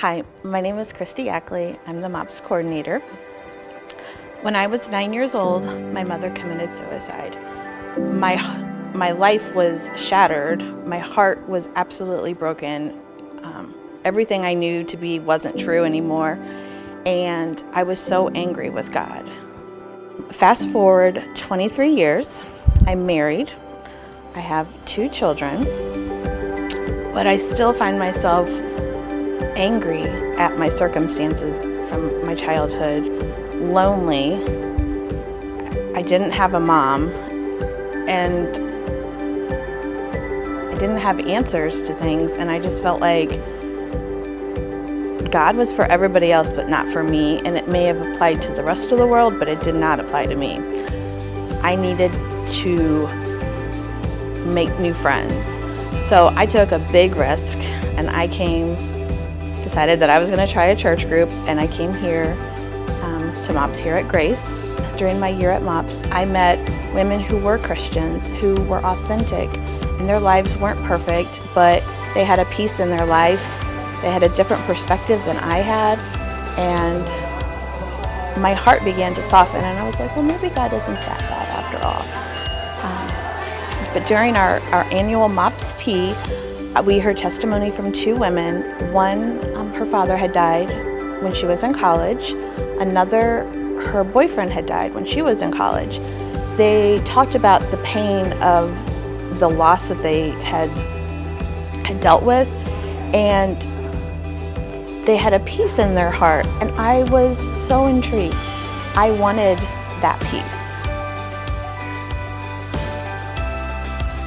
Hi, my name is Kristi Yackly. I'm the MOPS coordinator. When I was 9 years old, my mother committed suicide. My life was shattered. My heart was absolutely broken. Everything I knew to be wasn't true anymore, and I was so angry with God. Fast forward 23 years, I'm married. I have 2 children, but I still find myself angry at my circumstances from my childhood, lonely. I didn't have a mom, and I didn't have answers to things, and I just felt like God was for everybody else but not for me, and it may have applied to the rest of the world, but it did not apply to me. I needed to make new friends. So I took a big risk, and I decided that I was going to try a church group, and I came here to MOPS here at Grace. During my year at MOPS, I met women who were Christians, who were authentic, and their lives weren't perfect, but they had a peace in their life. They had a different perspective than I had, and my heart began to soften, and I was like, well, maybe God isn't that bad after all. But during our annual MOPS tea, we heard testimony from 2 women. One, her father had died when she was in college. Another, her boyfriend had died when she was in college. They talked about the pain of the loss that they had dealt with, and they had a peace in their heart, and I was so intrigued. I wanted that peace.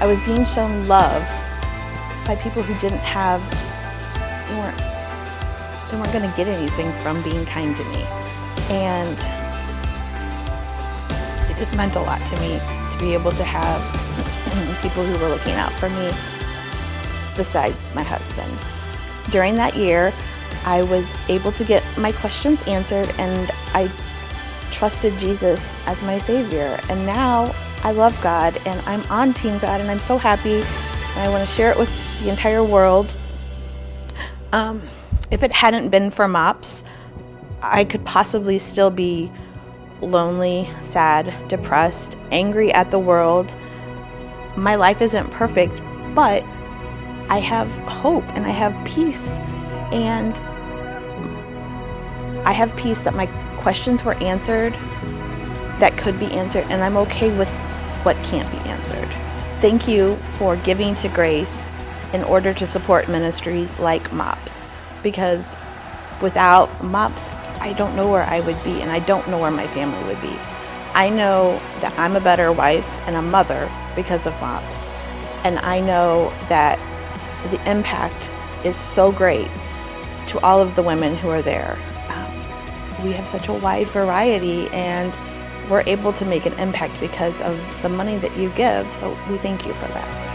I was being shown love by people who didn't have, they weren't going to get anything from being kind to me. And it just meant a lot to me to be able to have people who were looking out for me besides my husband. During that year, I was able to get my questions answered, and I trusted Jesus as my Savior. And now I love God, and I'm on Team God, and I'm so happy, and I want to share it with the entire world. If it hadn't been for MOPS, I could possibly still be lonely, sad, depressed, angry at the world. My life isn't perfect, but I have hope, and I have peace, and I have peace that my questions were answered, that could be answered, and I'm okay with what can't be answered. Thank you for giving to Grace in order to support ministries like MOPS, because without MOPS, I don't know where I would be, and I don't know where my family would be. I know that I'm a better wife and a mother because of MOPS, and I know that the impact is so great to all of the women who are there. We have such a wide variety, and we're able to make an impact because of the money that you give, so we thank you for that.